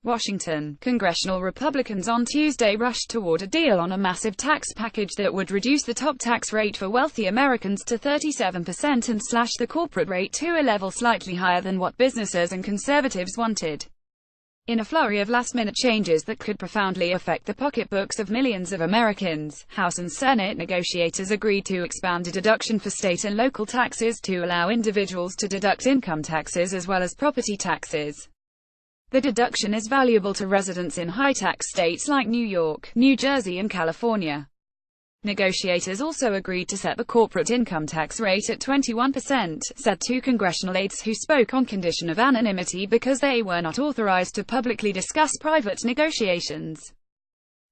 Washington. Congressional Republicans on Tuesday rushed toward a deal on a massive tax package that would reduce the top tax rate for wealthy Americans to 37% and slash the corporate rate to a level slightly higher than what businesses and conservatives wanted. In a flurry of last-minute changes that could profoundly affect the pocketbooks of millions of Americans, House and Senate negotiators agreed to expand a deduction for state and local taxes to allow individuals to deduct income taxes as well as property taxes. The deduction is valuable to residents in high-tax states like New York, New Jersey and California. Negotiators also agreed to set the corporate income tax rate at 21%, said two congressional aides who spoke on condition of anonymity because they were not authorized to publicly discuss private negotiations.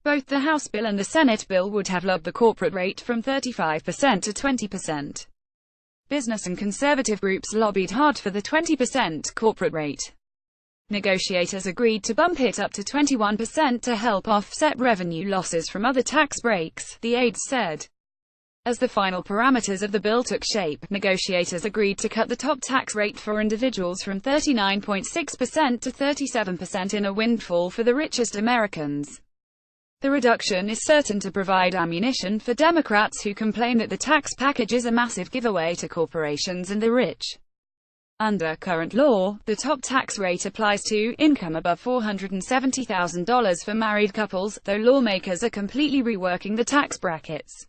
Both the House bill and the Senate bill would have lowered the corporate rate from 35% to 20%. Business and conservative groups lobbied hard for the 20% corporate rate. Negotiators agreed to bump it up to 21% to help offset revenue losses from other tax breaks, the aides said. As the final parameters of the bill took shape, negotiators agreed to cut the top tax rate for individuals from 39.6% to 37% in a windfall for the richest Americans. The reduction is certain to provide ammunition for Democrats who complain that the tax package is a massive giveaway to corporations and the rich. Under current law, the top tax rate applies to income above $470,000 for married couples, though lawmakers are completely reworking the tax brackets.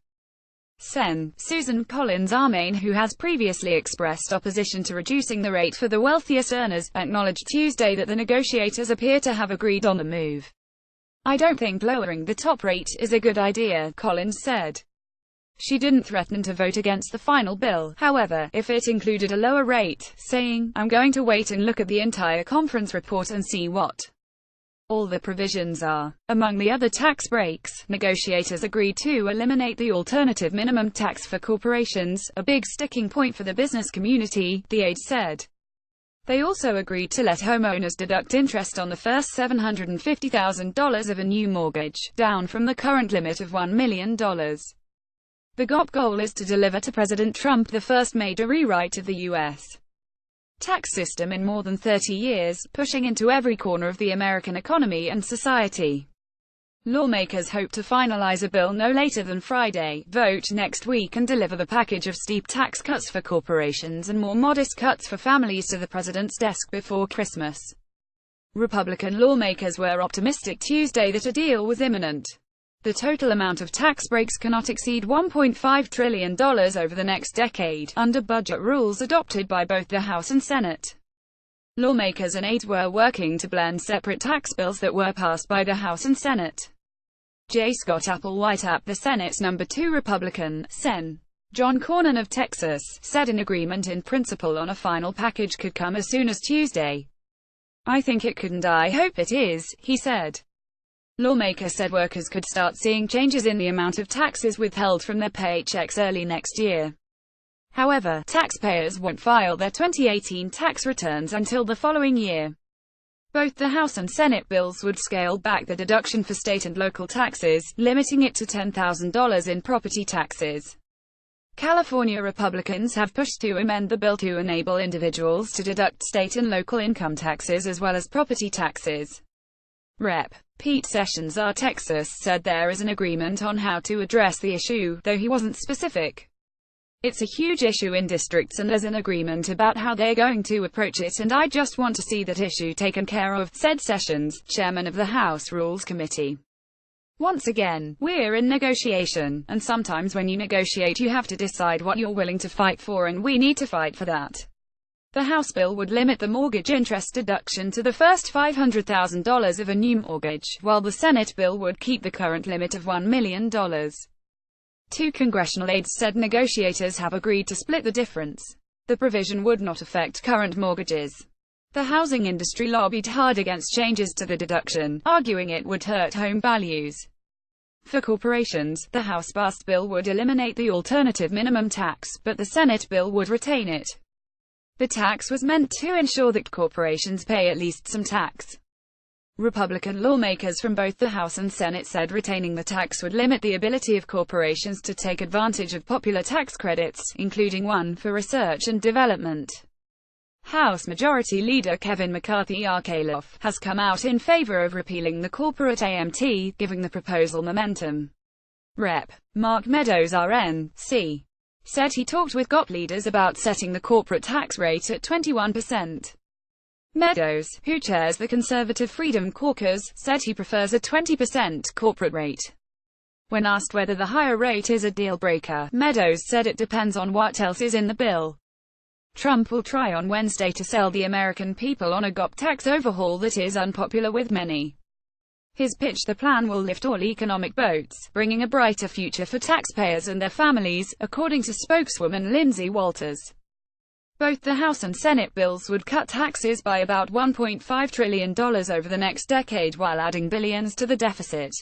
Sen. Susan Collins Armain, who has previously expressed opposition to reducing the rate for the wealthiest earners, acknowledged Tuesday that the negotiators appear to have agreed on the move. "I don't think lowering the top rate is a good idea," Collins said. She didn't threaten to vote against the final bill, however, if it included a lower rate, saying, "I'm going to wait and look at the entire conference report and see what all the provisions are." Among the other tax breaks, negotiators agreed to eliminate the alternative minimum tax for corporations, a big sticking point for the business community, the aide said. They also agreed to let homeowners deduct interest on the first $750,000 of a new mortgage, down from the current limit of $1 million. The goal is to deliver to President Trump the first major rewrite of the U.S. tax system in more than 30 years, pushing into every corner of the American economy and society. Lawmakers hope to finalize a bill no later than Friday, vote next week and deliver the package of steep tax cuts for corporations and more modest cuts for families to the president's desk before Christmas. Republican lawmakers were optimistic Tuesday that a deal was imminent. The total amount of tax breaks cannot exceed $1.5 trillion over the next decade, under budget rules adopted by both the House and Senate. Lawmakers and aides were working to blend separate tax bills that were passed by the House and Senate. J. Scott Applewhite, the Senate's number 2 Republican, Sen. John Cornyn of Texas, said an agreement in principle on a final package could come as soon as Tuesday. "I think it could and I hope it is," he said. Lawmakers said workers could start seeing changes in the amount of taxes withheld from their paychecks early next year. However, taxpayers won't file their 2018 tax returns until the following year. Both the House and Senate bills would scale back the deduction for state and local taxes, limiting it to $10,000 in property taxes. California Republicans have pushed to amend the bill to enable individuals to deduct state and local income taxes as well as property taxes. Rep. Pete Sessions, Texas, said there is an agreement on how to address the issue, though he wasn't specific. "It's a huge issue in districts and there's an agreement about how they're going to approach it and I just want to see that issue taken care of," said Sessions, chairman of the House Rules Committee. "Once again, we're in negotiation, and sometimes when you negotiate you have to decide what you're willing to fight for and we need to fight for that." The House bill would limit the mortgage interest deduction to the first $500,000 of a new mortgage, while the Senate bill would keep the current limit of $1 million. Two congressional aides said negotiators have agreed to split the difference. The provision would not affect current mortgages. The housing industry lobbied hard against changes to the deduction, arguing it would hurt home values. For corporations, the House-passed bill would eliminate the alternative minimum tax, but the Senate bill would retain it. The tax was meant to ensure that corporations pay at least some tax. Republican lawmakers from both the House and Senate said retaining the tax would limit the ability of corporations to take advantage of popular tax credits, including one for research and development. House Majority Leader Kevin McCarthy RK-Lof has come out in favor of repealing the corporate AMT, giving the proposal momentum. Rep. Mark Meadows RNC said he talked with GOP leaders about setting the corporate tax rate at 21%. Meadows, who chairs the Conservative Freedom Caucus, said he prefers a 20% corporate rate. When asked whether the higher rate is a deal-breaker, Meadows said it depends on what else is in the bill. Trump will try on Wednesday to sell the American people on a GOP tax overhaul that is unpopular with many. His pitch: the plan will lift all economic boats, bringing a brighter future for taxpayers and their families, according to spokeswoman Lindsay Walters. Both the House and Senate bills would cut taxes by about $1.5 trillion over the next decade while adding billions to the deficit.